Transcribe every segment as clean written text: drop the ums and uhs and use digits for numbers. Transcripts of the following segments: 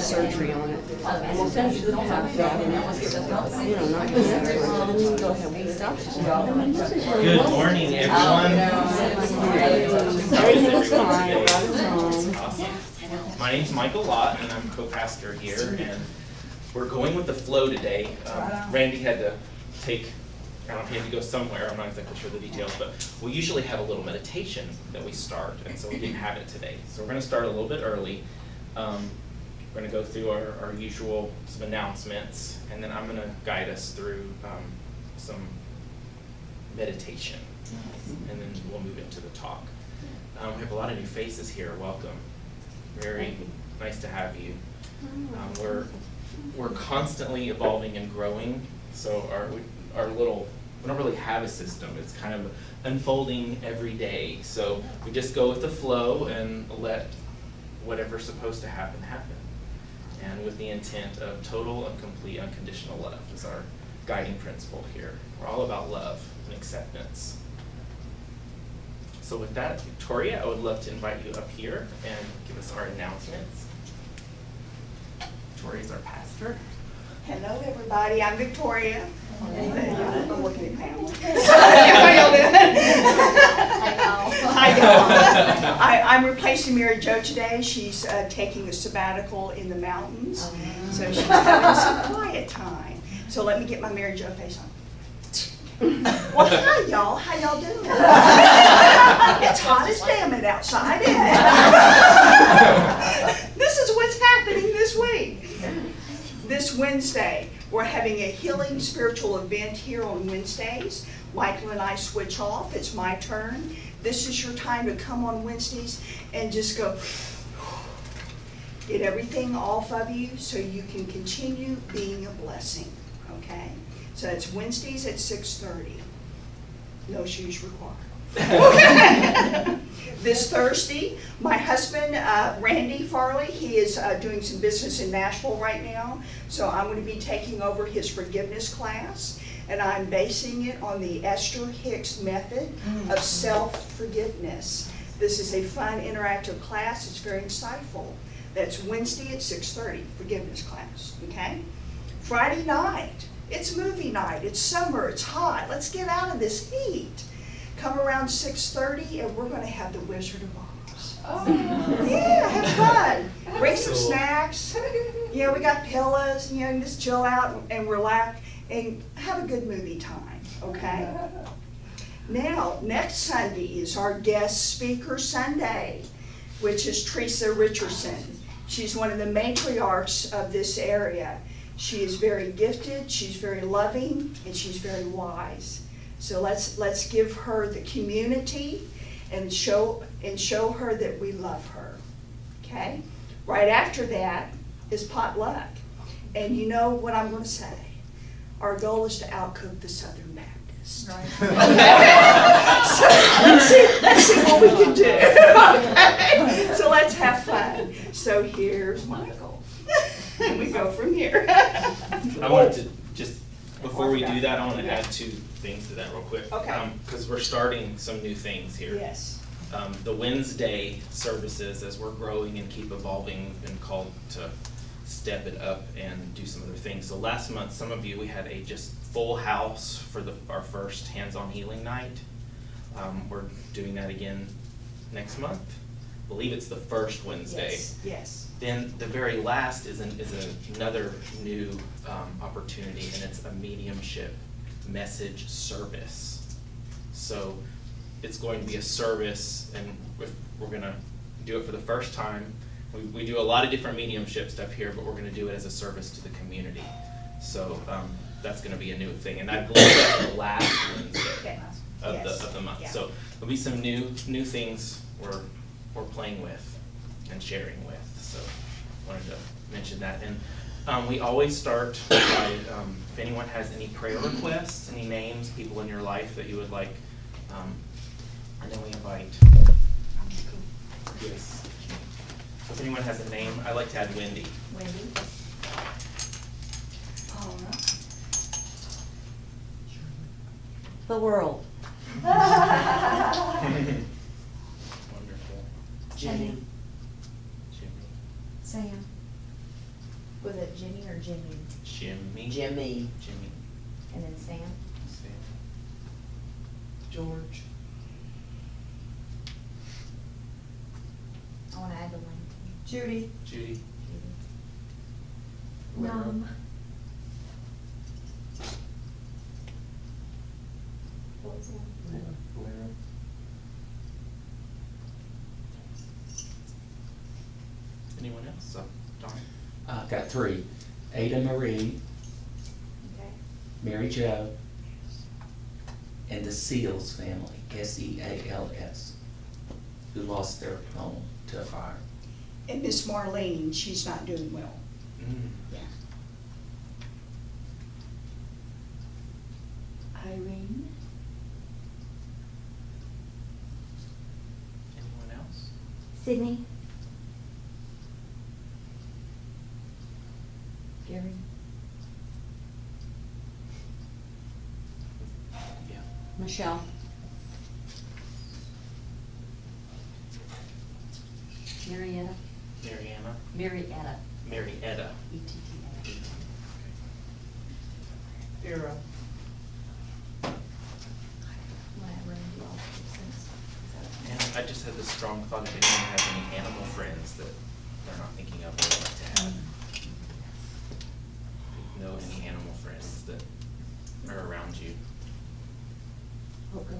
surgery on it. And we'll send you the path back and not just go ahead and stop. Good morning, everyone. Everything's fine. Awesome. My name's Michael Lott, and I'm co-pastor here, and we're going with the flow today. Randy had to take, he had to go somewhere, I'm not exactly sure the details, but we usually have a little meditation that we start, and so we didn't have it today. So we're going to start a little bit early. We're going to go through our usual some announcements, and then I'm going to guide us through some meditation, and then we'll move into the talk. We have a lot of new faces here. Welcome. Very nice to have you. We're constantly evolving and growing, so we don't really have a system. It's kind of unfolding every day. So we just go with the flow and let whatever's supposed to happen, happen. And with the intent of total and complete unconditional love is our guiding principle here. We're all about love and acceptance. So with that, Victoria, I would love to invite you up here and give us our announcements. Victoria's our pastor. Hello, everybody. I'm Victoria. I'm looking at Pam. Hi, y'all. I'm replacing Mary Jo today. She's taking a sabbatical in the mountains, so she's having some quiet time. So let me get my Mary Jo face on. Well, hi, y'all. How y'all doing? It's hot as damn it outside, isn't it? This is what's happening this week. This Wednesday, we're having a healing spiritual event here on Wednesdays. Michael and I switch off. It's my turn. This is your time to come on Wednesdays and just go, get everything off of you so you can continue being a blessing, okay? So it's Wednesdays at 6:30. No shoes required. Okay. This Thursday, my husband, Randy Farley, he is doing some business in Nashville right now. So I'm going to be taking over his forgiveness class. And I'm basing it on the Esther Hicks method of self-forgiveness. This is a fun, interactive class. It's very insightful. That's Wednesday at 6:30, forgiveness class, okay? Friday night, it's movie night. It's summer. It's hot. Let's get out of this heat. Come around 6:30, and we're going to have the Wizard of Oz. Oh. Yeah, have fun. Bring some snacks. You know, we got pillows. You know, just chill out and relax and have a good movie time, okay? Now, next Sunday is our guest speaker Sunday, which is Teresa Richardson. She's one of the matriarchs of this area. She is very gifted, she's very loving, and she's very wise. So let's give her the community and show her that we love her. Okay? Right after that is potluck. And you know what I'm going to say. Our goal is to outcook the Southern Baptists. Right. So let's see what we can do. Okay? So let's have fun. So here's Michael. And we go from here. I wanted to just, before we do that, I want to add two things to that real quick. Okay. Because we're starting some new things here. Yes. The Wednesday services, as we're growing and keep evolving, we've been called to step it up and do some other things. So last month, some of you, we had a just full house for our first hands-on healing night. We're doing that again next month. I believe it's the first Wednesday. Yes. Yes. Then the very last is another new opportunity, and it's a mediumship message service. So it's going to be a service, and we're going to do it for the first time. We do a lot of different mediumship stuff here, but we're going to do it as a service to the community. So that's going to be a new thing, and I believe that's the last Wednesday of the month. Yeah. So there'll be some new things we're playing with and sharing with. So wanted to mention that. And we always start by, if anyone has any prayer requests, any names, people in your life that you would like, and then we invite. Yes. So if anyone has a name, I like to add Wendy. Wendy. Paula. The world. Wonderful. Jenny. Jimmy. Sam. Was it Jimmy or Jimmy? Jimmy. Jimmy. Jimmy. And then Sam? Sam. George. I wanna add the link. Judy. Judy. Nom. What was that? Anyone else? Don? I've got three. Ada Marie, Okay. Mary Jo, and the Seals family, Seals, who lost their home to a fire. And Miss Marlene, she's not doing well. Mm. Irene? Anyone else? Sydney? Gary? Yeah. Michelle. Marietta? Mariana. Marietta. Marietta. E-T-T-A. Vera. Whatever, do all sense. And I just had this strong thought, if anyone has any animal friends that they're not thinking of, they'd like to have. Know any animal friends that are around you? Okay.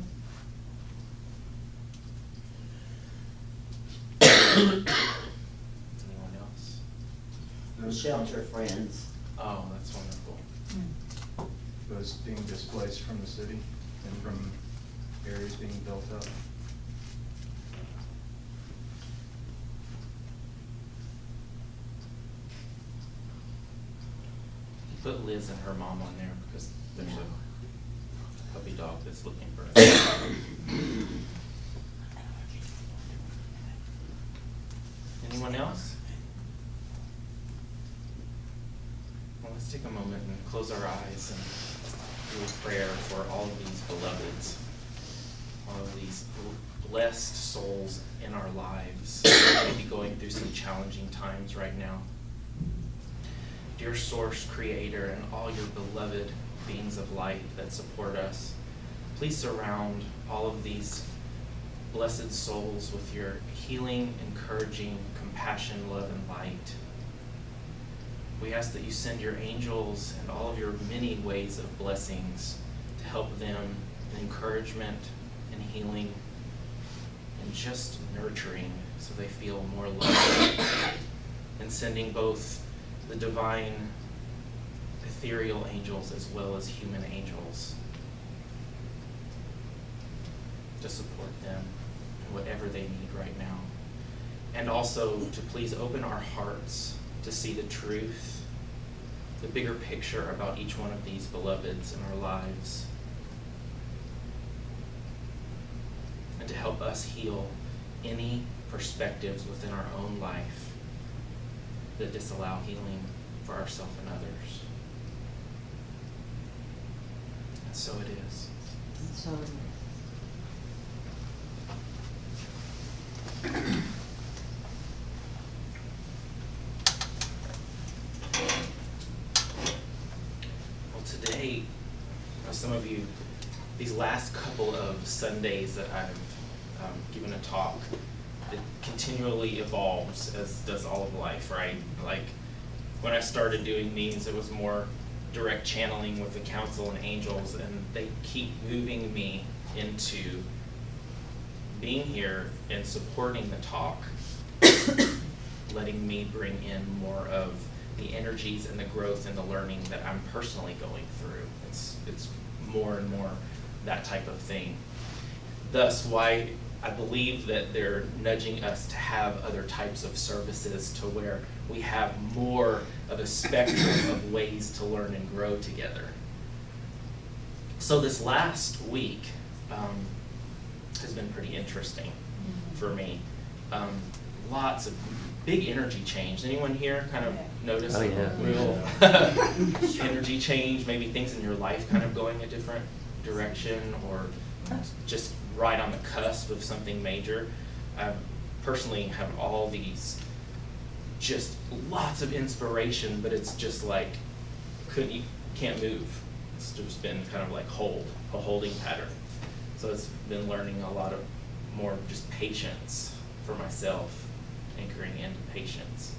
Anyone else? Shelter friends. Oh, that's wonderful. Those being displaced from the city and from areas being built up. Put Liz and her mom on there because there's a puppy dog that's looking for us. Anyone else? Well, let's take a moment and close our eyes and do a prayer for all of these beloveds, all of these blessed souls in our lives who may be going through some challenging times right now. Dear Source, Creator, and all your beloved beings of light that support us, please surround all of these blessed souls with your healing, encouraging, compassion, love, and light. We ask that you send your angels and all of your many ways of blessings to help them in encouragement and healing and just nurturing so they feel more loved, and sending both the divine ethereal angels as well as human angels to support them in whatever they need right now. And also to please open our hearts to see the truth, the bigger picture about each one of these beloveds in our lives, and to help us heal any perspectives within our own life that disallow healing for ourselves and others. And so it is. And so it is. Well, today, some of you, these last couple of Sundays that I've given a talk, it continually evolves, as does all of life, right? Like, when I started doing these, it was more direct channeling with the council and angels, and they keep moving me into being here and supporting the talk, letting me bring in more of the energies and the growth and the learning that I'm personally going through. It's more and more that type of thing. Thus, why I believe that they're nudging us to have other types of services to where we have more of a spectrum of ways to learn and grow together. So this last week has been pretty interesting for me. Lots of big energy change. Anyone here kind of notice Oh, yeah. real energy change? Maybe things in your life kind of going a different direction, or just right on the cusp of something major. I personally have all these just lots of inspiration, but it's just like, you can't move. It's just been kind of like a holding pattern. So it's been learning a lot of more just patience for myself, anchoring into patience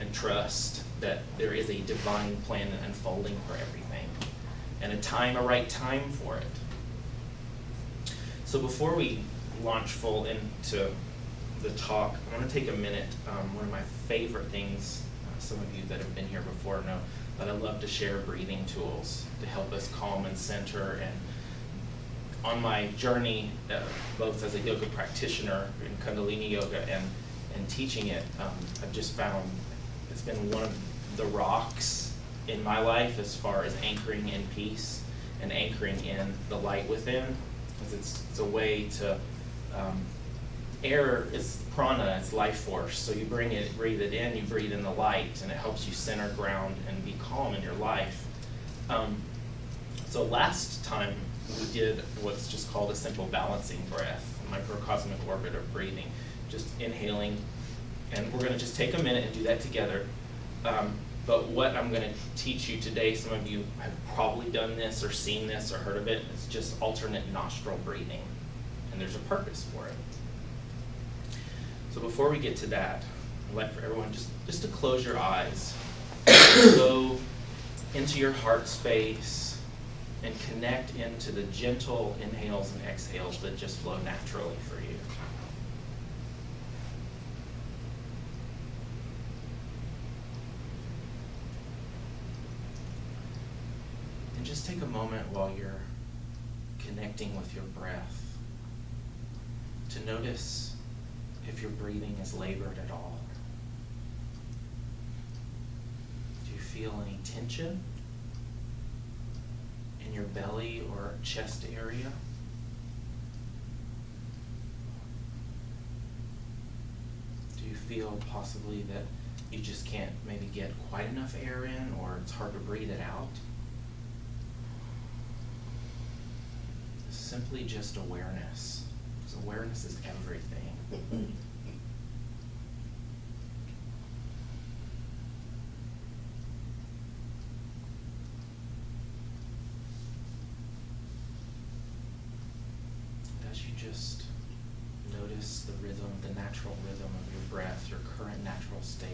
and trust that there is a divine plan unfolding for everything and a right time for it. So before we launch full into the talk, I want to take a minute. One of my favorite things, some of you that have been here before know that I love to share breathing tools to help us calm and center. And on my journey, both as a yoga practitioner in Kundalini yoga and teaching it, I've just found it's been one of the rocks in my life as far as anchoring in peace and anchoring in the light within, because it's a way to air is prana, it's life force. So you breathe it in, you breathe in the light, and it helps you center, ground, and be calm in your life. So last time we did what's just called a simple balancing breath, a microcosmic orbit of breathing, just inhaling. And we're going to just take a minute and do that together. But what I'm going to teach you today, some of you have probably done this or seen this or heard of it, it's just alternate nostril breathing. And there's a purpose for it. So before we get to that, I'd like for everyone just to close your eyes, go into your heart space, and connect into the gentle inhales and exhales that just flow naturally for you. And just take a moment while you're connecting with your breath to notice if your breathing is labored at all. Do you feel any tension in your belly or chest area? Do you feel possibly that you just can't maybe get quite enough air in, or it's hard to breathe it out? Simply just awareness, because awareness is everything. As you just notice the rhythm, the natural rhythm of your breath, your current natural state,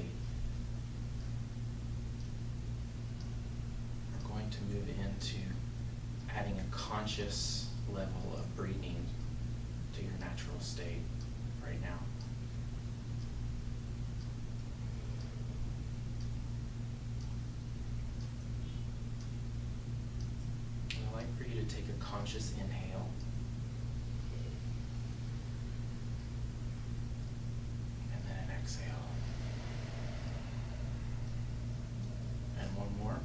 we're going to move into adding a conscious level of breathing to your natural state right now. And I'd like for you to take a conscious inhale. And then an exhale. And one more.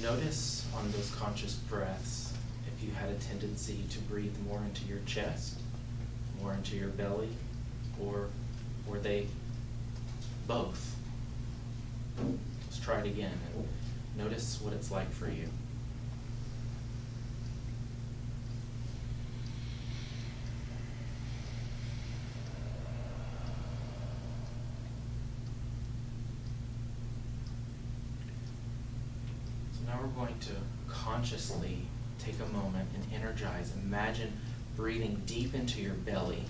Notice on those conscious breaths if you had a tendency to breathe more into your chest, more into your belly, or were they both? Let's try it again and notice what it's like for you. Now we're going to consciously take a moment and energize. Imagine breathing deep into your belly.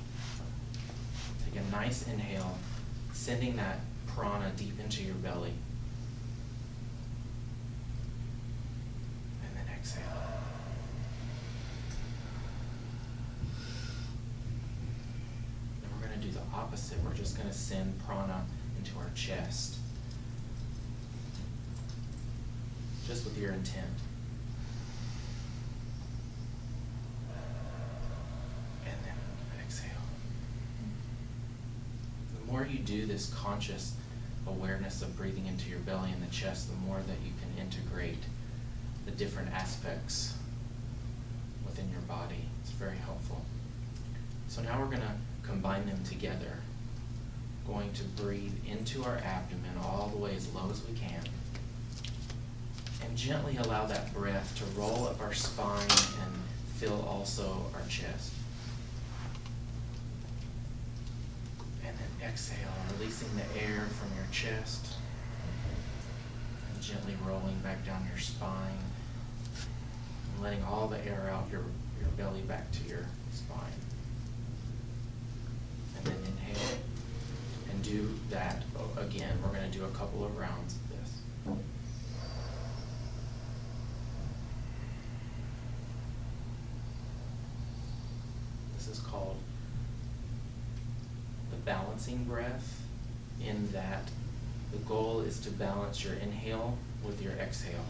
Take a nice inhale, sending that prana deep into your belly. And then exhale. Then we're going to do the opposite. We're just going to send prana into our chest. Just with your intent. And then exhale. The more you do this conscious awareness of breathing into your belly and the chest, the more that you can integrate the different aspects within your body. It's very helpful. So now we're going to combine them together. Going to breathe into our abdomen all the way as low as we can. And gently allow that breath to roll up our spine and fill also our chest. And then exhale, releasing the air from your chest. And gently rolling back down your spine. And letting all the air out your belly back to your spine. And then inhale. And do that again. We're going to do a couple of rounds of this. This is called the balancing breath, in that the goal is to balance your inhale with your exhale.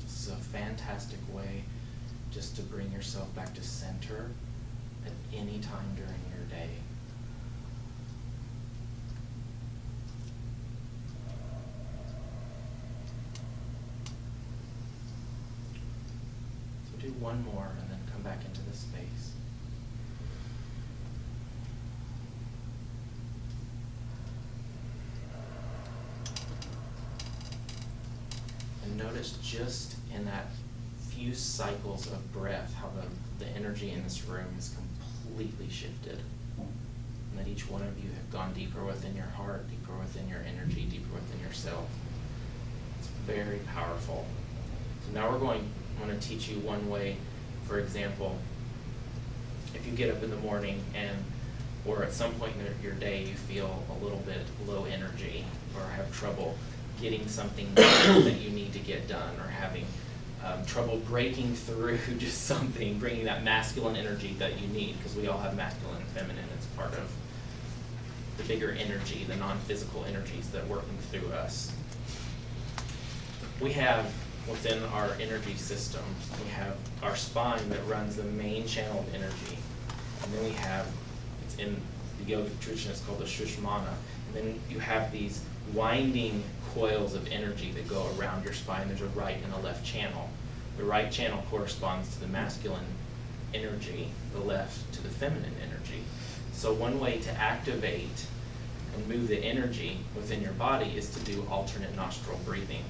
This is a fantastic way just to bring yourself back to center at any time during your day. So do one more and then come back into the space. And notice just in that few cycles of breath how the energy in this room has completely shifted. And that each one of you have gone deeper within your heart, deeper within your energy, deeper within yourself. It's very powerful. So now I'm going to teach you one way. For example, if you get up in the morning or at some point in your day you feel a little bit low energy or have trouble getting something done that you need to get done, or having trouble breaking through just something, bringing that masculine energy that you need, because we all have masculine and feminine. It's part of the bigger energy, the non-physical energies that are working through us. We have within our energy system, we have our spine that runs the main channel of energy. And then we have, it's in the yogic tradition, it's called the Shushmana. And then you have these winding coils of energy that go around your spine. There's a right and a left channel. The right channel corresponds to the masculine energy, the left to the feminine energy. So one way to activate and move the energy within your body is to do alternate nostril breathing.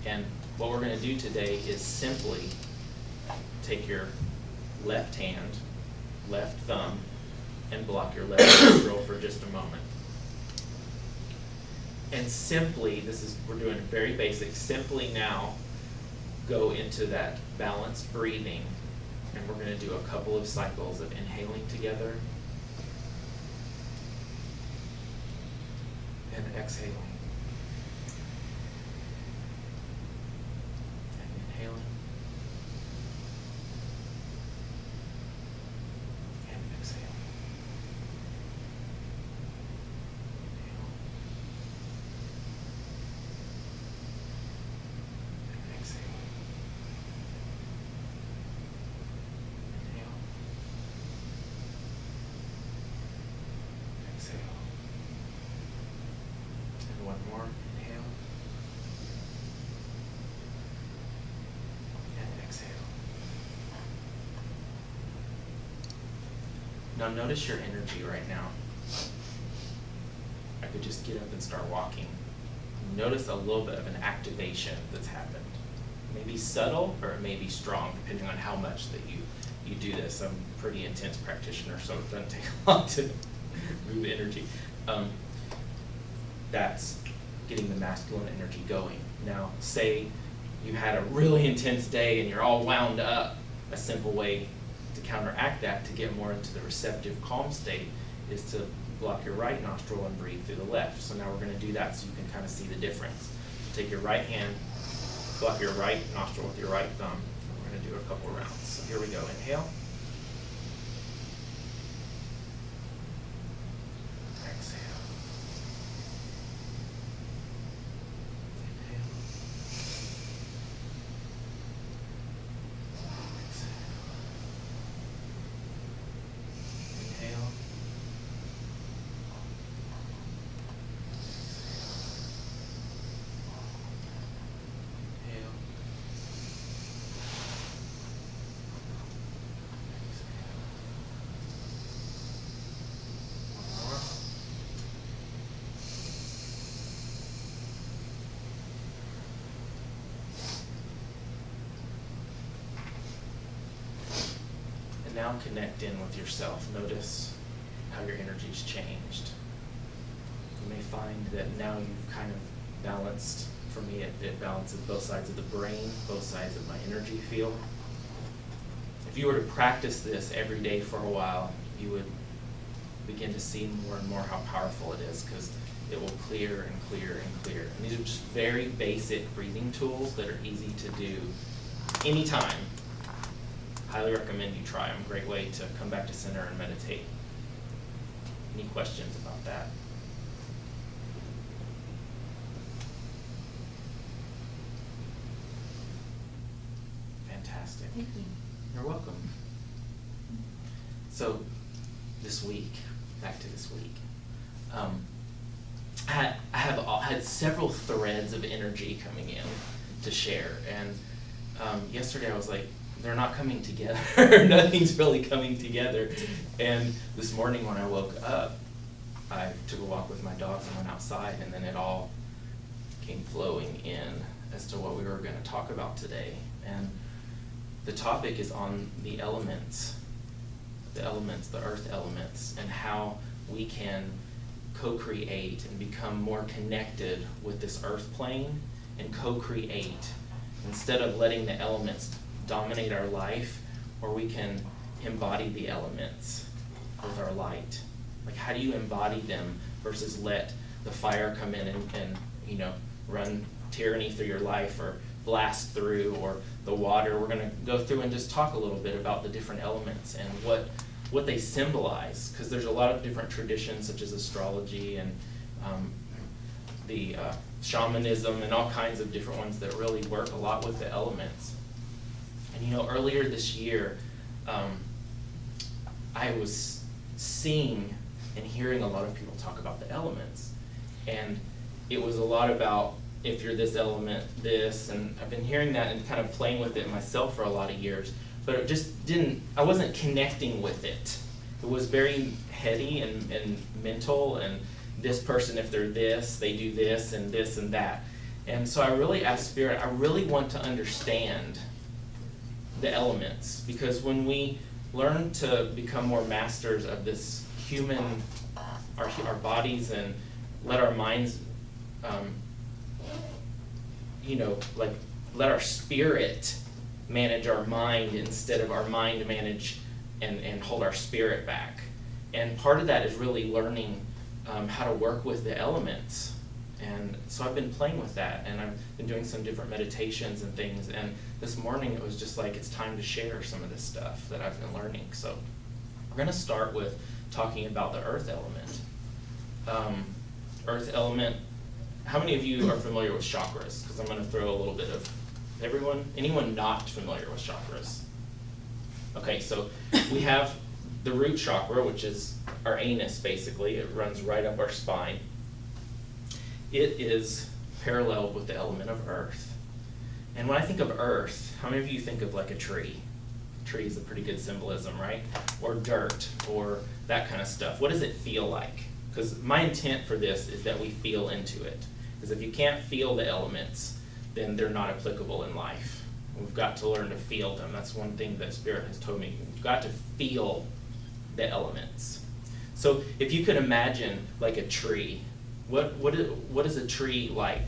And what we're going to do today is simply take your left hand, left thumb, and block your left nostril for just a moment. And simply, we're doing it very basic, simply now go into that balanced breathing, and we're going to do a couple of cycles of inhaling together and exhaling. And inhaling and exhaling. One more, inhale, and exhale. Now notice your energy right now. I could just get up and start walking. Notice a little bit of an activation that's happened. It may be subtle or it may be strong, depending on how much that you do this. I'm a pretty intense practitioner, so it doesn't take a lot to move energy. That's getting the masculine energy going. Now, say you had a really intense day and you're all wound up. A simple way to counteract that, to get more into the receptive, calm state, is to block your right nostril and breathe through the left. So now we're going to do that so you can kind of see the difference. Take your right hand, block your right nostril with your right thumb. We're going to do a couple rounds. So here we go. Inhale. now connect in with yourself. Notice how your energy's changed. You may find that now you've kind of balanced, for me it balances both sides of the brain, both sides of my energy field. If you were to practice this every day for a while, you would begin to see more and more how powerful it is, because it will clear and clear and clear. And these are just very basic breathing tools that are easy to do anytime. Highly recommend you try them. Great way to come back to center and meditate. Any questions about that? Fantastic. Thank you. You're welcome. So, this week, back to this week, I have had several threads of energy coming in to share, and yesterday I was like, they're not coming together. Nothing's really coming together. And this morning when I woke up, I took a walk with my dogs and went outside, and then it all came flowing in as to what we were going to talk about today. And the topic is on the elements, the earth elements, and how we can co-create and become more connected with this earth plane and co-create instead of letting the elements dominate our life, or we can embody the elements with our light. Like, how do you embody them versus let the fire come in and run tyranny through your life, or blast through, or the water? We're going to go through and just talk a little bit about the different elements and what they symbolize, because there's a lot of different traditions such as astrology and the shamanism and all kinds of different ones that really work a lot with the elements. And earlier this year, I was seeing and hearing a lot of people talk about the elements, and it was a lot about if you're this element, this, and I've been hearing that and kind of playing with it myself for a lot of years, but it just I wasn't connecting with it. It was very heady and mental, and this person, if they're this, they do this and that. And so I really asked Spirit, I really want to understand the elements, because when we learn to become more masters of this our bodies, and let our minds, let our spirit manage our mind instead of our mind manage and hold our spirit back. And part of that is really learning how to work with the elements. And so I've been playing with that, and I've been doing some different meditations and things, and this morning it was just like, it's time to share some of this stuff that I've been learning. So we're going to start with talking about the earth element. Earth element, how many of you are familiar with chakras? Because I'm going to throw a little bit of anyone not familiar with chakras? Okay, so we have the root chakra, which is our anus basically. It runs right up our spine. It is parallel with the element of earth. And when I think of earth, how many of you think of like a tree? A tree is a pretty good symbolism, right? Or dirt, or that kind of stuff. What does it feel like? Because my intent for this is that we feel into it. Because if you can't feel the elements, then they're not applicable in life. We've got to learn to feel them. That's one thing that Spirit has told me. You've got to feel the elements. So if you could imagine like a tree, what is a tree like?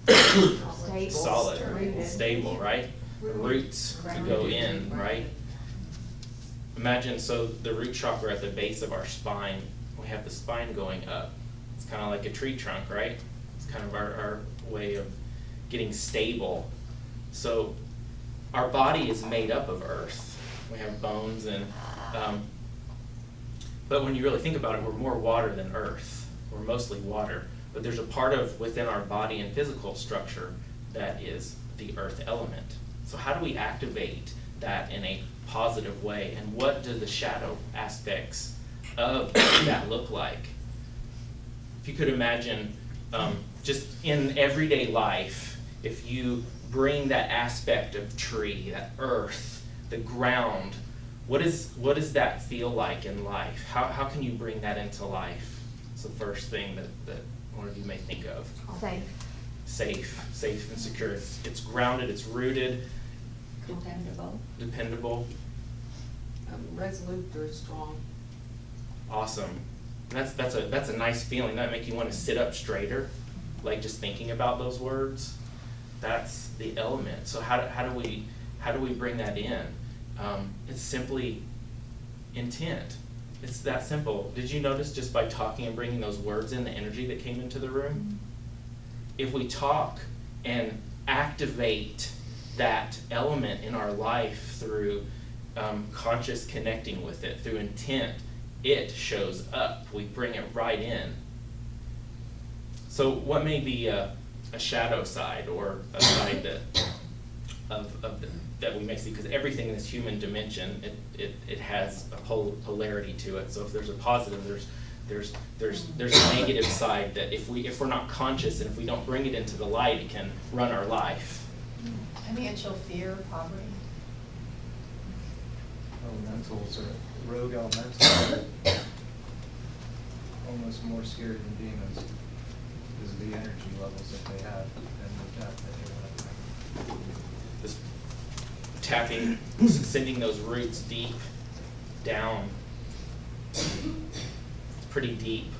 Stable. Solid, Rooted. stable, right? Roots to go in, right? Imagine, so the root chakra at the base of our spine, we have the spine going up. It's kind of like a tree trunk, right? It's kind of our way of getting stable. So our body is made up of earth. We have bones, and but when you really think about it, we're more water than earth. We're mostly water, but there's a part of within our body and physical structure that is the earth element. So how do we activate that in a positive way, and what do the shadow aspects of that look like? If you could imagine, just in everyday life, if you bring that aspect of tree, that earth, the ground, what does that feel like in life? How can you bring that into life? It's the first thing that one of you may think of. Safe and secure. It's grounded, it's rooted, Dependable. dependable. Resolute or strong. Awesome. That's a nice feeling. That make you want to sit up straighter, like just thinking about those words. That's the element. So how do we bring that in? It's simply intent. It's that simple. Did you notice just by talking and bringing those words in, the energy that came into the room? If we talk and activate that element in our life through conscious connecting with it, through intent, it shows up. We bring it right in. So what may be a shadow side or a side that we may see, because everything in this human dimension, it has a polarity to it. So if there's a positive, there's a negative side that if we're not conscious and if we don't bring it into the light, it can run our life. Financial fear, poverty. Elementals are rogue elementals. Almost more scary than demons because of the energy levels that they have and the depth that they want to bring. This tapping, sending those roots deep down. It's pretty deep.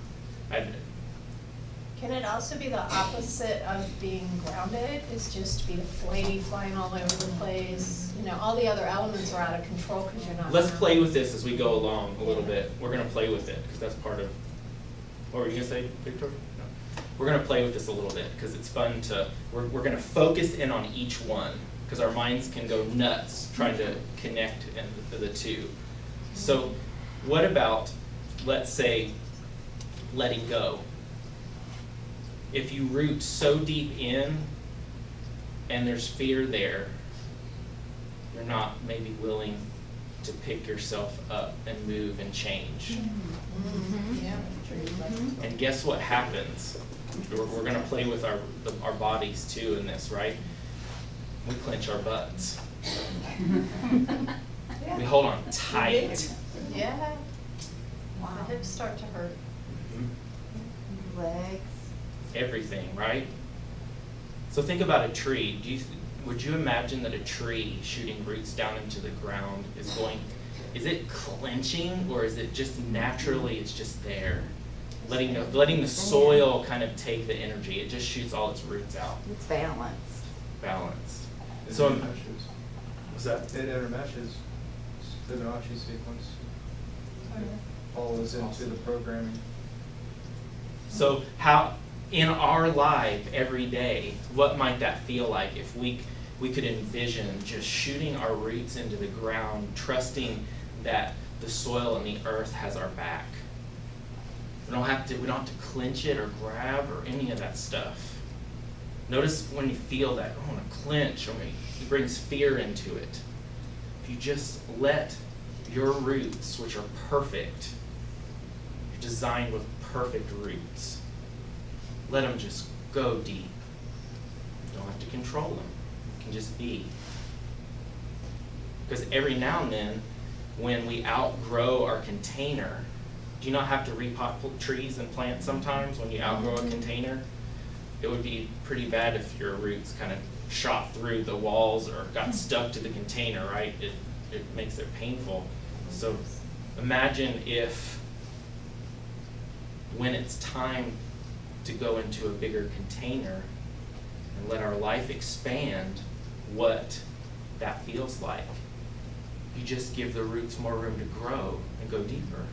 Can it also be the opposite of being grounded? Is just to be the flighty, flying all over the place? You know, all the other elements are out of control because you're not. Let's grounded. play with this as we go along a little bit. We're going to play with it because that's part of. What were you going to say, Victoria? No. We're going to play with this a little bit because it's fun to. We're going to focus in on each one because our minds can go nuts trying to connect the two. So, what about, let's say, letting go? If you root so deep in and there's fear there, you're not maybe willing to pick yourself up and move and change. Yeah. And guess what happens? We're going to play with our bodies too in this, right? We clench our butts. We hold on tight. Yeah. The hips start to hurt. Legs. Everything, right? So think about a tree. Would you imagine that a tree shooting roots down into the ground is it clenching, or is it just naturally, it's just there? Letting the soil kind of take the energy. It just shoots all its roots out. It's balanced. Balanced. It So, intermeshes. what's that? It intermeshes. Fibonacci sequence follows into the programming. So how, in our life every day, what might that feel like if we could envision just shooting our roots into the ground, trusting that the soil and the earth has our back. We don't have to clench it or grab or any of that stuff. Notice when you feel that, I want to clench, or it brings fear into it. If you just let your roots, which are perfect, you're designed with perfect roots, let them just go deep. You don't have to control them. You can just be. Because every now and then, when we outgrow our container, do you not have to repot trees and plants sometimes when you outgrow a container? It would be pretty bad if your roots kind of shot through the walls or got stuck to the container, right? It makes it painful. So imagine if, when it's time to go into a bigger container and let our life expand, what that feels like. You just give the roots more room to grow and go deeper.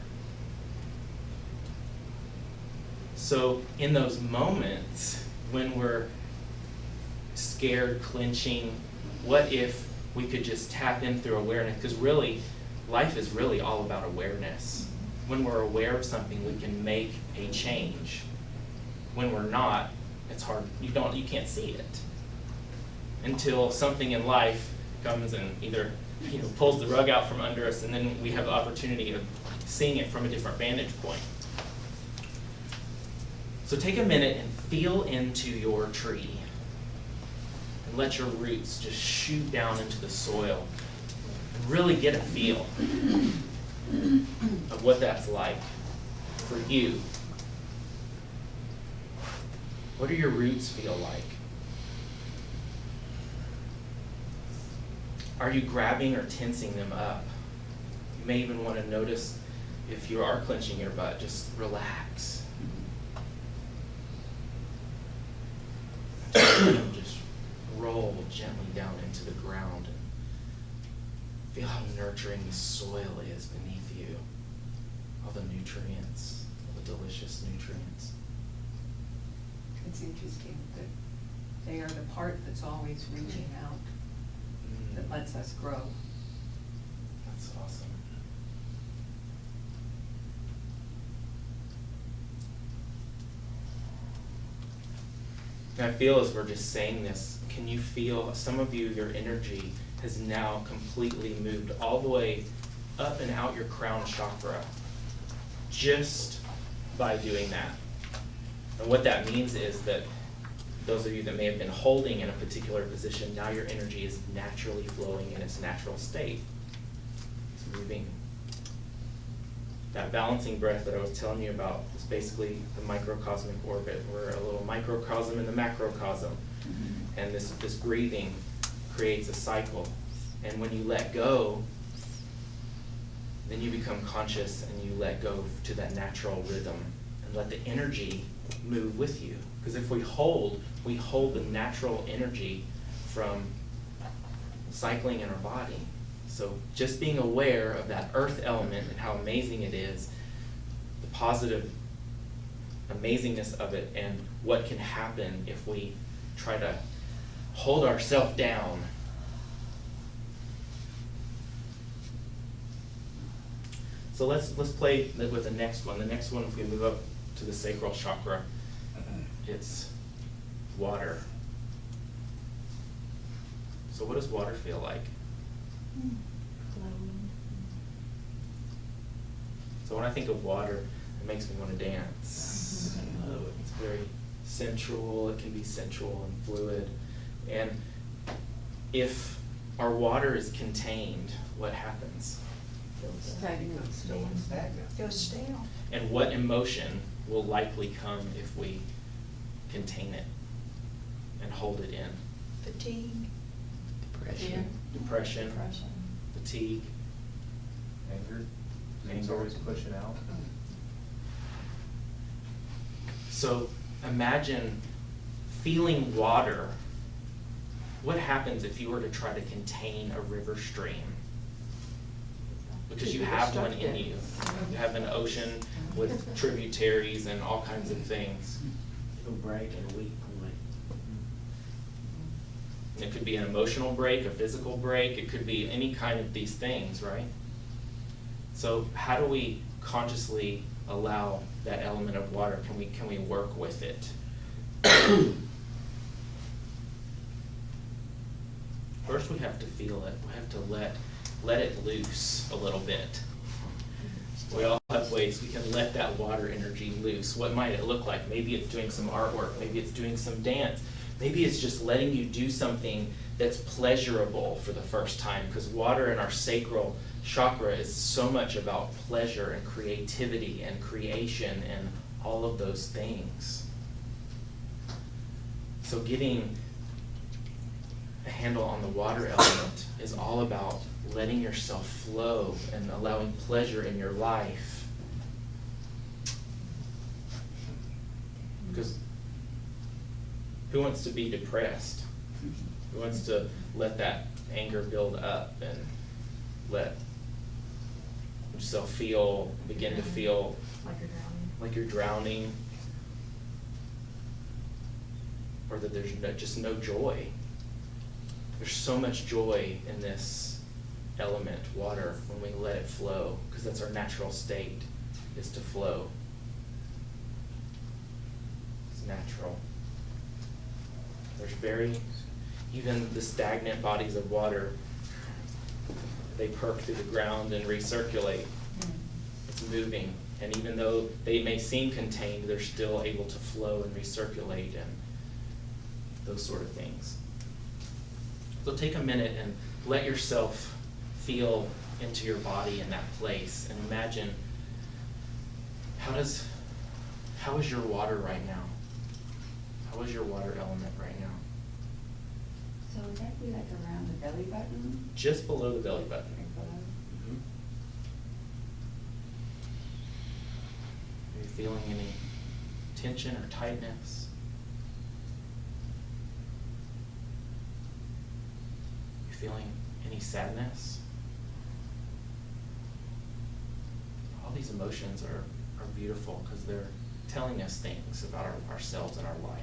So in those moments when we're scared, clenching, what if we could just tap in through awareness? Because really, life is really all about awareness. When we're aware of something, we can make a change. When we're not, it's hard. You can't see it until something in life comes and either pulls the rug out from under us, and then we have the opportunity of seeing it from a different vantage point. So take a minute and feel into your tree and let your roots just shoot down into the soil and really get a feel of what that's like for you. What do your roots feel like? Are you grabbing or tensing them up? You may even want to notice if you are clenching your butt, just relax. Just roll gently down into the ground and feel how nurturing the soil is beneath you. All the nutrients, all the delicious nutrients. It's interesting that they are the part that's always reaching out, that lets us grow. That's awesome. And I feel as we're just saying this, can you feel, some of you, your energy has now completely moved all the way up and out your crown chakra just by doing that. And what that means is that those of you that may have been holding in a particular position, now your energy is naturally flowing in its natural state. It's moving. That balancing breath that I was telling you about is basically the microcosmic orbit. We're a little microcosm in the macrocosm. And this breathing creates a cycle. And when you let go, then you become conscious and you let go to that natural rhythm and let the energy move with you. Because if we hold the natural energy from cycling in our body. So just being aware of that earth element and how amazing it is, the positive amazingness of it, and what can happen if we try to hold ourselves down. So let's play with the next one. The next one, if we move up to the sacral chakra, it's water. So what does water feel like? So when I think of water, it makes me want to dance. It's very sensual. It can be sensual and fluid. And if our water is contained, what happens? Goes stale. And what emotion will likely come if we contain it and hold it in? Fatigue. Depression. Depression, Depression. fatigue. Anger. It's always pushing out. So imagine feeling water. What happens if you were to try to contain a river stream? Because you have one in you. You have an ocean with tributaries and all kinds of things. It'll break at a weak point. It could be an emotional break, a physical break. It could be any kind of these things, right? So how do we consciously allow that element of water? Can we work with it? First, we have to feel it. We have to let it loose a little bit. We all have ways we can let that water energy loose. What might it look like? Maybe it's doing some artwork. Maybe it's doing some dance. Maybe it's just letting you do something that's pleasurable for the first time, because water in our sacral chakra is so much about pleasure and creativity and creation and all of those things. So getting a handle on the water element is all about letting yourself flow and allowing pleasure in your life. Because who wants to be depressed? Who wants to let that anger build up and let yourself begin to feel Like you're drowning. like you're drowning, or that there's just no joy? There's so much joy in this element, water, when we let it flow, because that's our natural state, is to flow. It's natural. Even the stagnant bodies of water, they perk through the ground and recirculate. It's moving, and even though they may seem contained, they're still able to flow and recirculate and those sort of things. So take a minute and let yourself feel into your body in that place, and imagine, how is your water right now? How is your water element right now? So would that be like around the belly button? Just below the belly button. Right below? feeling any tension or tightness? You feeling any sadness? All these emotions are beautiful because they're telling us things about ourselves and our life.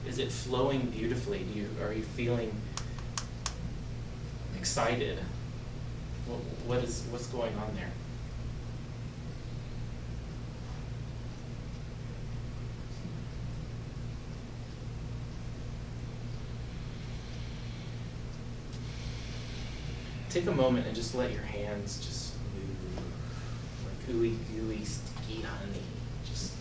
Is it flowing beautifully? Are you feeling excited? What's going on there? Take a moment and just let your hands just move, like ooey gooey sticky honey. Just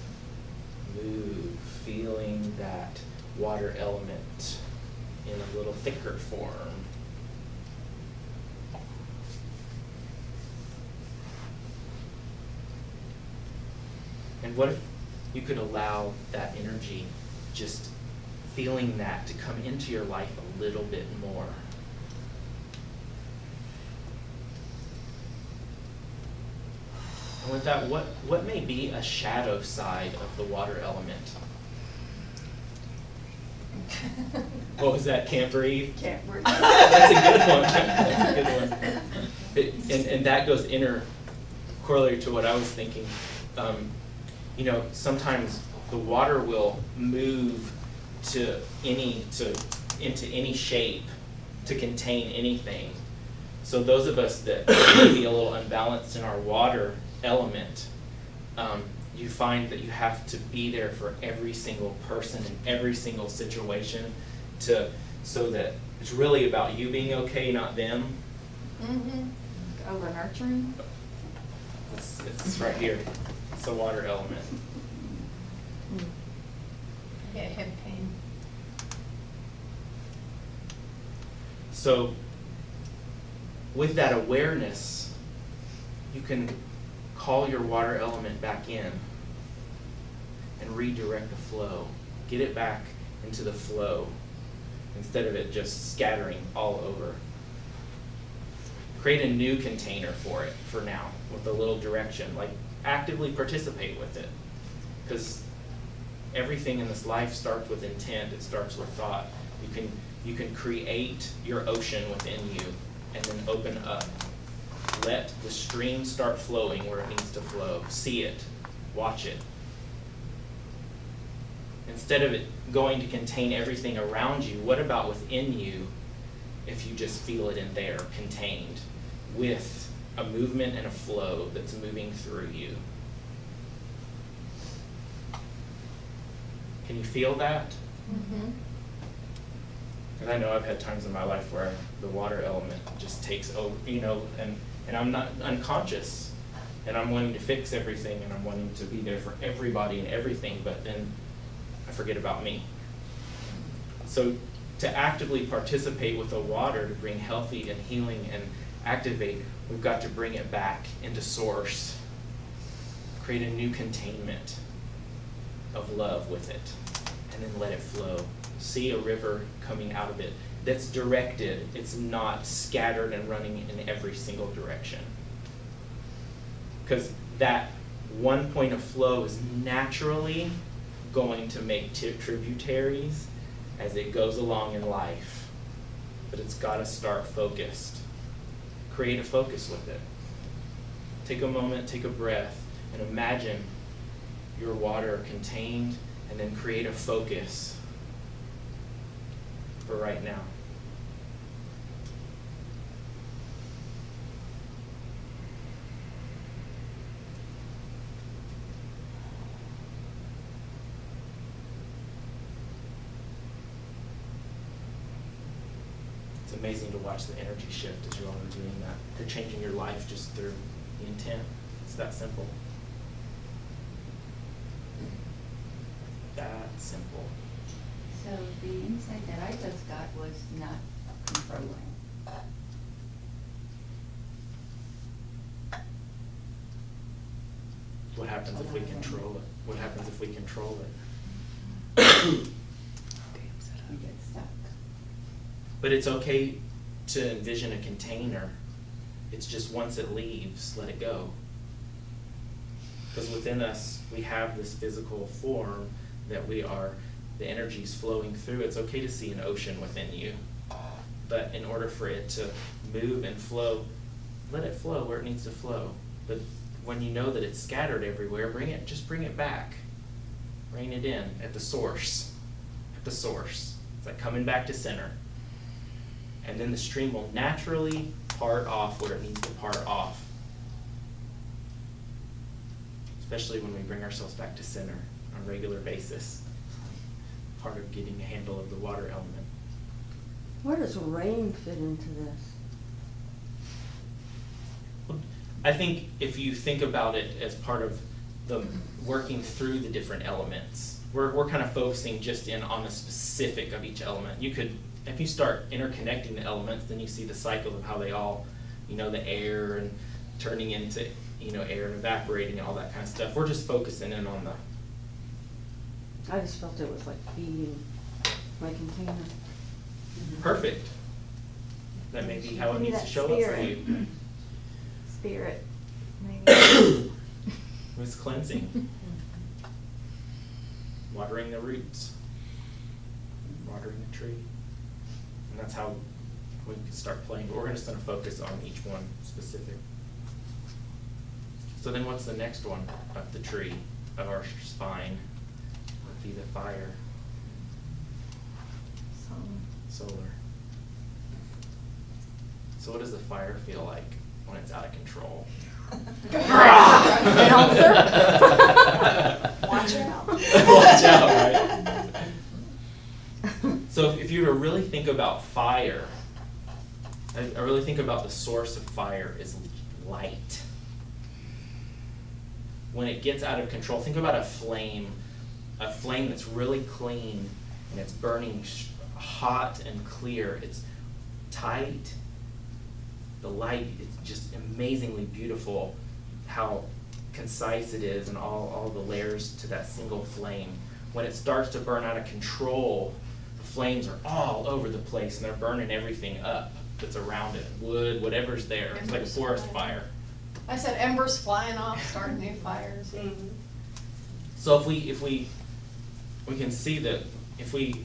move, feeling that water element in a little thicker form. And what if you could allow that energy, just feeling that, to come into your life a little bit more? And with that, what may be a shadow side of the water element? What was that? Can't breathe? Can't breathe. That's a good one. That's a good one. And that goes corollary to what I was thinking. Sometimes the water will move into any shape to contain anything. So those of us that may be a little unbalanced in our water element, you find that you have to be there for every single person in every single situation so that it's really about you being okay, not them. Mm-hmm. Over nurturing. It's right here. It's the water element. I get hip pain. So with that awareness, you can call your water element back in and redirect the flow. Get it back into the flow instead of it just scattering all over. Create a new container for it for now with a little direction. Like, actively participate with it, because everything in this life starts with intent. It starts with thought. You can create your ocean within you and then open up. Let the stream start flowing where it needs to flow. See it. Watch it. Instead of it going to contain everything around you, what about within you if you just feel it in there, contained, with a movement and a flow that's moving through you? Can you feel that? Mm-hmm. And I know I've had times in my life where the water element just takes over, and I'm not unconscious, and I'm wanting to fix everything, and I'm wanting to be there for everybody and everything, but then I forget about me. So to actively participate with the water to bring healthy and healing and activate, we've got to bring it back into source. Create a new containment of love with it, and then let it flow. See a river coming out of it that's directed. It's not scattered and running in every single direction. Because that one point of flow is naturally going to make tributaries as it goes along in life. But it's got to start focused. Create a focus with it. Take a moment, take a breath, and imagine your water contained, and then create a focus for right now. It's amazing to watch the energy shift as you're all doing that. You're changing your life just through the intent. It's that simple. That simple. So the insight that I just got was not controlling. What happens if we control it? What happens if we control it? You get stuck. But it's okay to envision a container. It's just once it leaves, let it go. Because within us, we have this physical form that the energy's flowing through. It's okay to see an ocean within you. But in order for it to move and flow, let it flow where it needs to flow. But when you know that it's scattered everywhere, just bring it back. Rein it in at the source. At the source. It's like coming back to center. And then the stream will naturally part off where it needs to part off. Especially when we bring ourselves back to center on a regular basis. Part of getting a handle of the water element. Where does rain fit into this? I think if you think about it as part of the working through the different elements, we're kind of focusing just in on the specific of each element. You could, if you start interconnecting the elements, then you see the cycles of how they all, the air and turning into, air and evaporating and all that kind of stuff. We're just focusing in on the. I just felt it was like feeding my container. Perfect. That may be how it Maybe needs to that show up for spirit. you. Spirit, maybe. It's cleansing. Watering the roots. Watering the tree. And that's how we can start playing. But we're just going to focus on each one specific. So then what's the next one of the tree, of our spine? Would be the fire. Solar. So what does the fire feel like when it's out of control? Watch out. Watch out, right? So if you were to really think about fire, I really think about the source of fire is light. When it gets out of control, think about a flame that's really clean and it's burning hot and clear. It's tight. The light is just amazingly beautiful, how concise it is and all the layers to that single flame. When it starts to burn out of control, the flames are all over the place and they're burning everything up that's around it. Wood, whatever's there. It's like a forest fire. I said embers flying off, starting new fires. Mhm. So if we can see that if we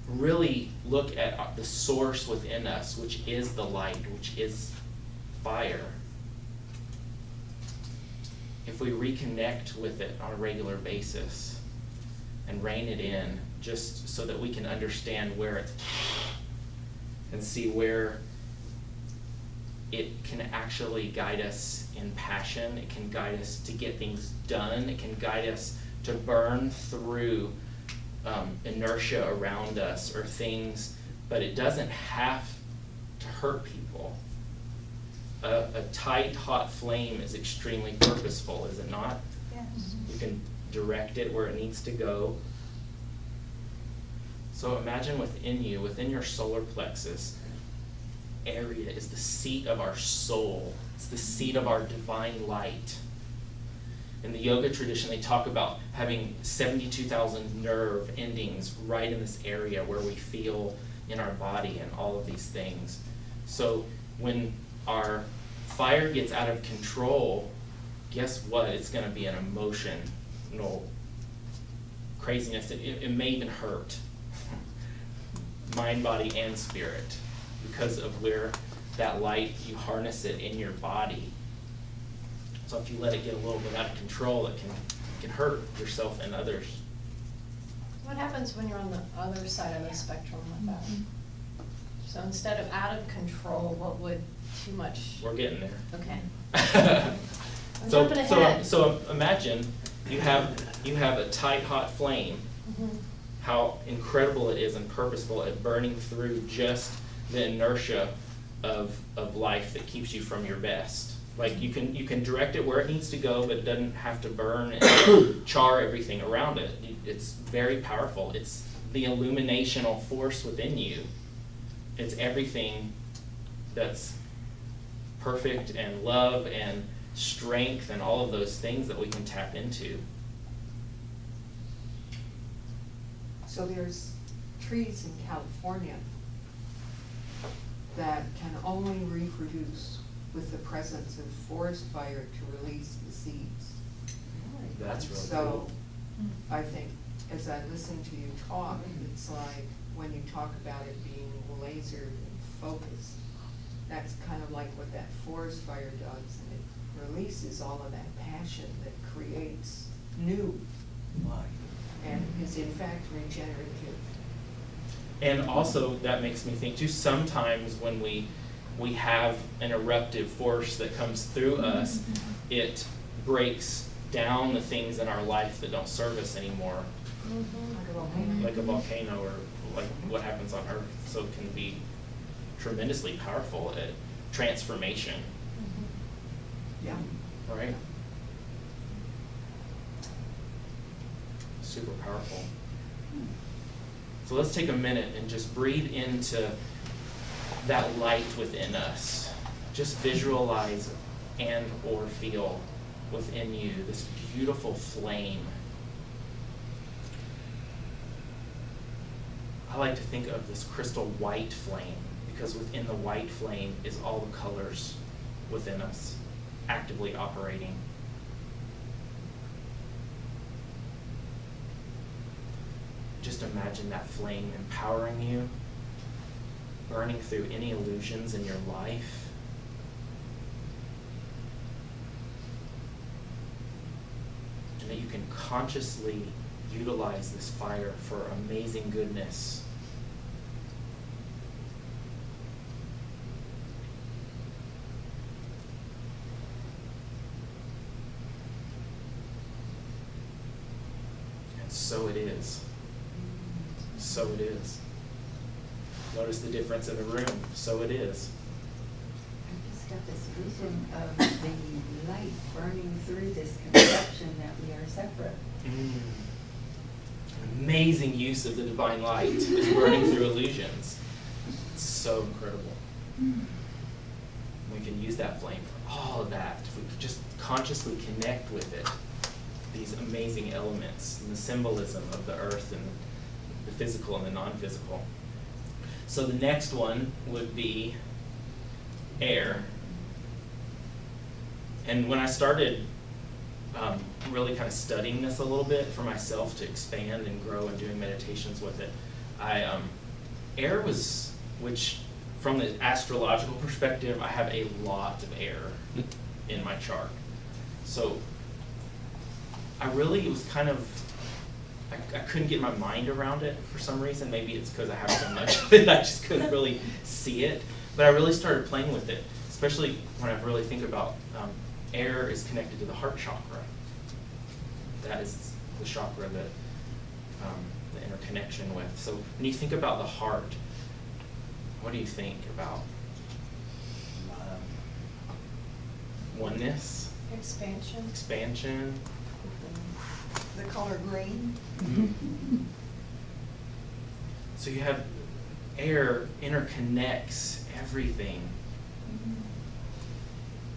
really look at the source within us, which is the light, which is fire, if we reconnect with it on a regular basis and rein it in, just so that we can understand where it's and see where it can actually guide us in passion, it can guide us to get things done, it can guide us to burn through inertia around us or things, but it doesn't have to hurt people. A tight, hot flame is extremely purposeful, is it not? Yes. You can direct it where it needs to go. So imagine within you, within your solar plexus area is the seat of our soul. It's the seat of our divine light. In the yoga tradition, they talk about having 72,000 nerve endings right in this area where we feel in our body and all of these things. So when our fire gets out of control, guess what? It's going to be an emotional craziness. It may even hurt. Mind, body, and spirit. Because of where that light, you harness it in your body. So if you let it get a little bit out of control, it can hurt yourself and others. What happens when you're on the other side of the spectrum with that? So instead of out of control, what would too much? We're getting there. Okay. I'm jumping ahead. So imagine you have a tight, hot flame. Mhm. How incredible it is and purposeful at burning through just the inertia of life that keeps you from your best. Like you can direct it where it needs to go, but it doesn't have to burn and char everything around it. It's very powerful. It's the illuminational force within you. It's everything that's perfect and love and strength and all of those things that we can tap into. So there's trees in California that can only reproduce with the presence of forest fire to release the seeds. That's really So, cool. I think, as I listen to you talk, it's like, when you talk about it being lasered and focused, that's kind of like what that forest fire does, and it releases all of that passion that creates new life, and is in fact regenerative. And also, that makes me think too, sometimes when we have an eruptive force that comes through us, it breaks down the things in our life that don't serve us anymore, Like a volcano. like a volcano or like what happens on Earth. So it can be tremendously powerful at transformation, Yeah. right? Super powerful. So let's take a minute and just breathe into that light within us. Just visualize and or feel within you this beautiful flame. I like to think of this crystal white flame, because within the white flame is all the colors within us actively operating. Just imagine that flame empowering you, burning through any illusions in your life. And that you can consciously utilize this fire for amazing goodness. And so it is. So it is. Notice the difference in the room. So it is. I just got this vision of the light burning through this conception that we are separate. Amazing use of the divine light is burning through illusions. It's so incredible. We can use that flame for all of that. If we could just consciously connect with it, these amazing elements and the symbolism of the earth and the physical and the non-physical. So the next one would be air. And when I started really kind of studying this a little bit for myself to expand and grow and doing meditations with it, air was, which from the astrological perspective, I have a lot of air in my chart. So I really was kind of, I couldn't get my mind around it for some reason. Maybe it's because I have so much of it, I just couldn't really see it. But I really started playing with it, especially when I really think about air is connected to the heart chakra. That is the chakra that the interconnection with. So when you think about the heart, what do you think about? Oneness, Expansion. expansion. The color green. So you have air interconnects everything.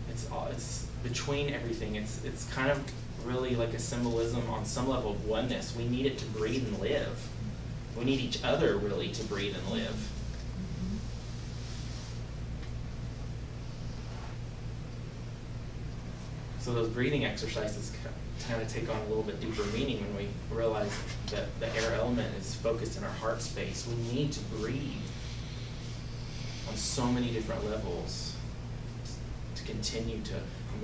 It's between everything. It's kind of really like a symbolism on some level of oneness. We need it to breathe and live. We need each other really to breathe and live. So those breathing exercises kind of take on a little bit deeper meaning when we realize that the air element is focused in our heart space. We need to breathe on so many different levels to continue to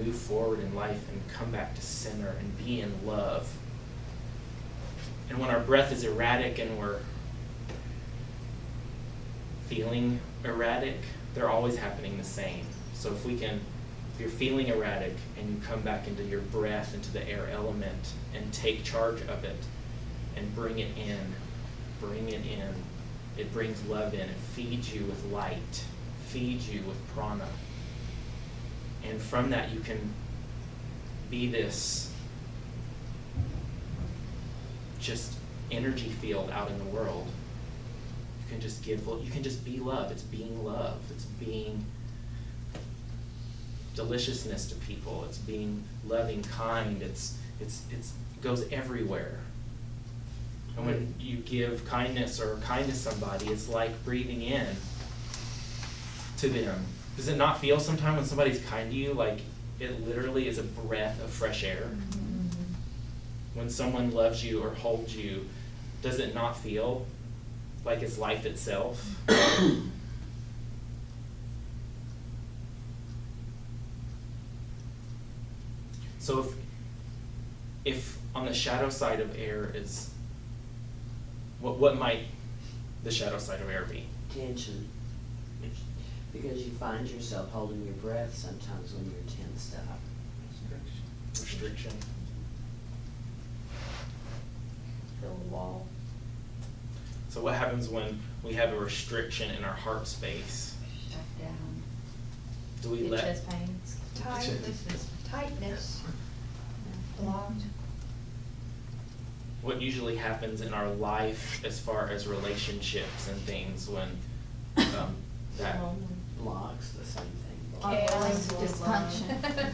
move forward in life and come back to center and be in love. And when our breath is erratic and we're feeling erratic, they're always happening the same. So if you're feeling erratic and you come back into your breath, into the air element, and take charge of it and bring it in, it brings love in, it feeds you with light, feeds you with prana. And from that you can be this just energy field out in the world. You can just you can just be love. It's being love. It's being deliciousness to people. It's being loving, kind. It goes everywhere. And when you give kindness or kind to somebody, it's like breathing in to them Does it not feel sometimes when somebody's kind to you like it literally is a breath of fresh air? When someone loves you or holds you, does it not feel like it's life itself? So if on the shadow side of air is, what might the shadow side of air be? Tension. Because you find yourself holding your breath sometimes when you're tensed up. Restriction. Feel a wall. So what happens when we have a restriction in our heart space? Shut down. Do we Your let? chest pains. Tightness, blocked. What usually happens in our life as far as relationships and things when that Blocks, the same thing. Chaos. Dysfunction.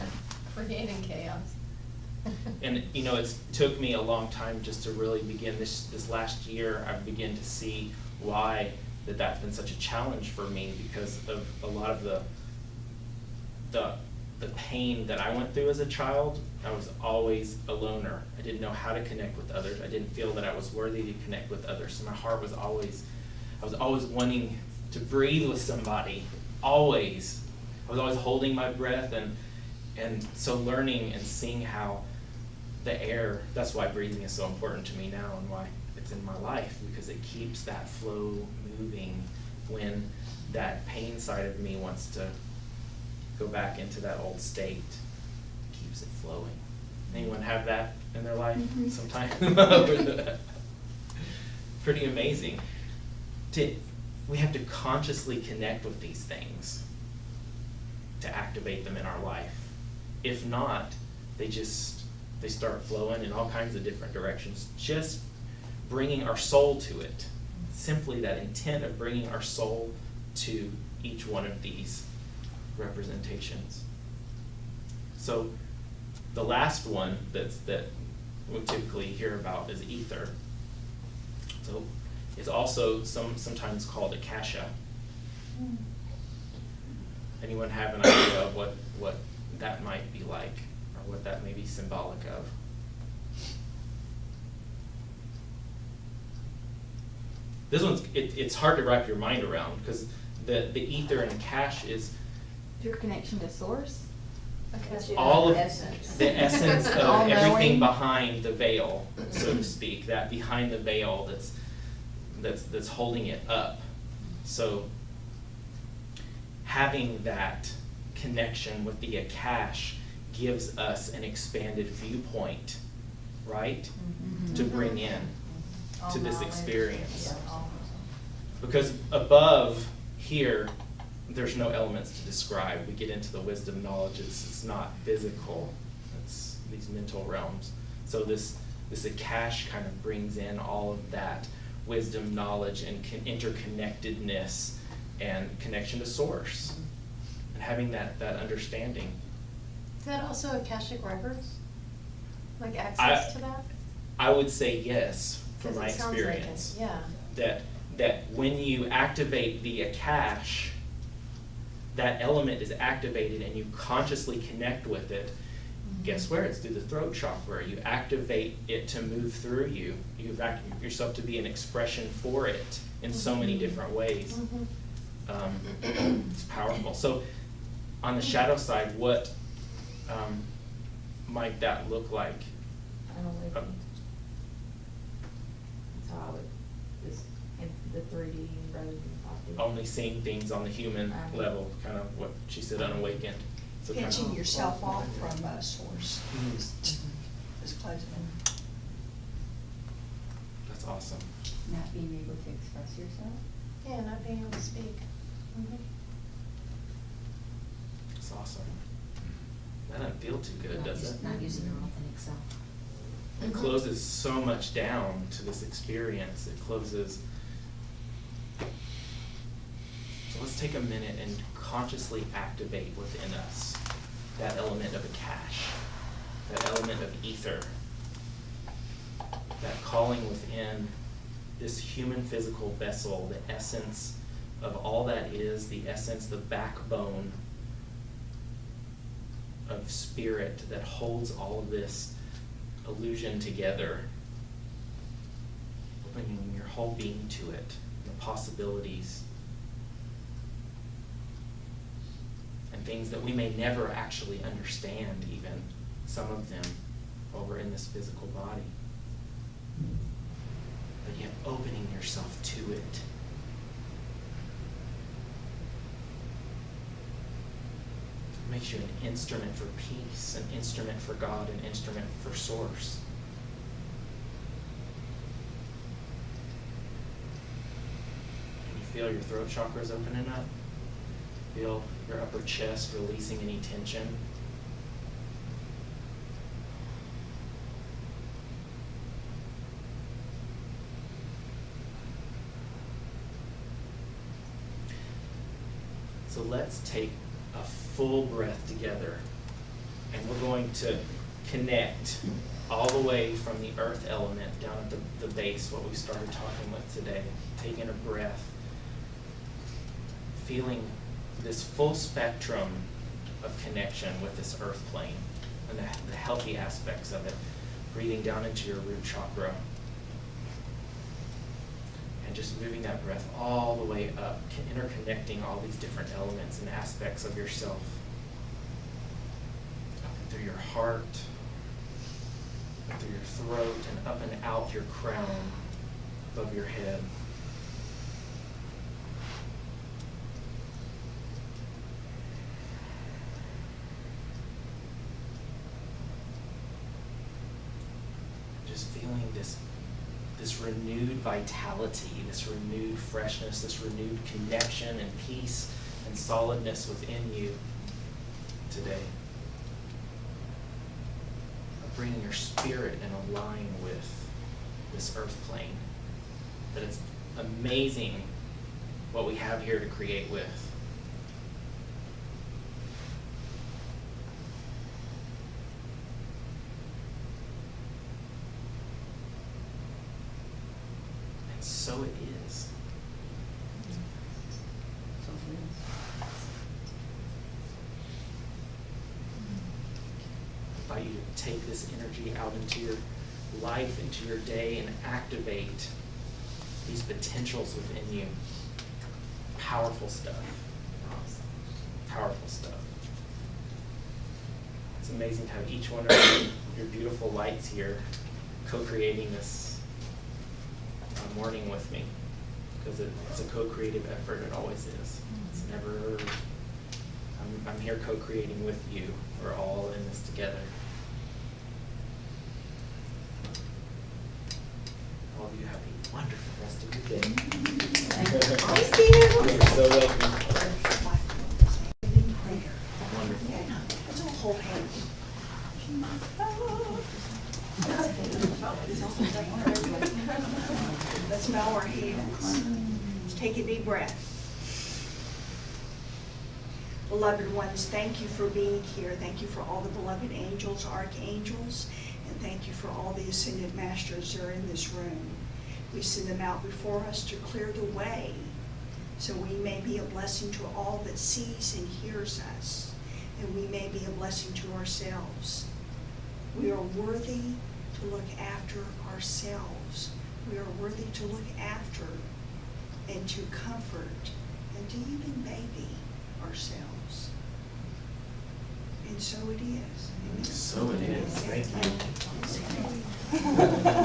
Creating chaos. and it's took me a long time just to really begin this last year. I've begun to see why that's been such a challenge for me, because of a lot of the pain that I went through as a child. I was always a loner. I didn't know how to connect with others. I didn't feel that I was worthy to connect with others. So my heart was always, I was always wanting to breathe with somebody. Always. I was always holding my breath, and so learning and seeing how the air, that's why breathing is so important to me now and why it's in my life, because it keeps that flow moving when that pain side of me wants to go back into that old state. Keeps it flowing. Anyone have that in their life sometime? Pretty amazing. We have to consciously connect with these things to activate them in our life. If not, they start flowing in all kinds of different directions. Just bringing our soul to it. Simply that intent of bringing our soul to each one of these representations. So the last one that we typically hear about is ether. So it's also sometimes called akasha. Anyone have an idea of what that might be like, or what that may be symbolic of? This one's it's hard to wrap your mind around, because the ether and akasha is Your connection to source? all of Essence. the essence of All everything knowing. behind the veil, so to speak, that behind the veil that's holding it up. So having that connection with the akasha gives us an expanded viewpoint, right? To bring in to this experience. Because above here, there's no elements to describe. We get into the wisdom knowledge, it's not physical, it's these mental realms. So this akasha kind of brings in all of that wisdom knowledge and interconnectedness and connection to source, and having that understanding. Is that also Akashic records? Like access to that? I would say yes, from 'Cause my it sounds like it, experience. yeah. That when you activate the akasha, that element is activated and you consciously connect with it. Guess where? It's through the throat chakra. You activate it to move through you. You activate yourself to be an expression for it in so many different ways. It's powerful. So on the shadow side, what might that look like? That's how I would, just in the 3D rather than 5D. Only seeing things on the human level, kind of what she said, unawakened. So kind of- Pinching yourself off from a source. Just closing it. That's awesome. Not being able to express yourself. Yeah, not being able to speak. That's awesome. That doesn't feel too good, does it? Not using your authentic self. It closes so much down to this experience. It closes. So let's take a minute and consciously activate within us that element of akasha, that element of ether, that calling within this human physical vessel, the essence of all that is, the essence, the backbone of spirit that holds all of this illusion together, opening your whole being to it, the possibilities, and things that we may never actually understand, even some of them, while we're in this physical body. But yet opening yourself to it. Makes you an instrument for peace, an instrument for God, an instrument for Source. Can you feel your throat chakras opening up? Feel your upper chest releasing any tension? So let's take a full breath together, and we're going to connect all the way from the earth element down at the base, what we started talking with today, taking a breath, feeling this full spectrum of connection with this earth plane and the healthy aspects of it, breathing down into your root chakra, and just moving that breath all the way up, interconnecting all these different elements and aspects of yourself. Up and through your heart, up through your throat, and up and out your crown, above your head. Just feeling this renewed vitality, this renewed freshness, this renewed connection and peace and solidness within you today. Of bringing your spirit and aligning with this earth plane. That it's amazing what we have here to create with. So it is. I invite you to take this energy out into your life, into your day, and activate these potentials within you. Powerful stuff. Powerful stuff. It's amazing to have each one of your beautiful lights here co-creating this morning with me, because it's a co-creative effort. It always is. It's never, I'm here co-creating with you. We're all in this together. All of you have a wonderful rest of your day. Thank you. You're so welcome. Wonderful. Let's all hold hands. Let's bow our heads. Let's take a deep breath. Beloved ones, thank you for being here. Thank you for all the beloved angels, archangels, and thank you for all the ascended masters that are in this room. We send them out before us to clear the way so we may be a blessing to all that sees and hears us, and we may be a blessing to ourselves. We are worthy to look after ourselves. We are worthy to look after and to comfort and to even baby ourselves. And so it is. Amen. So it is. Thank you.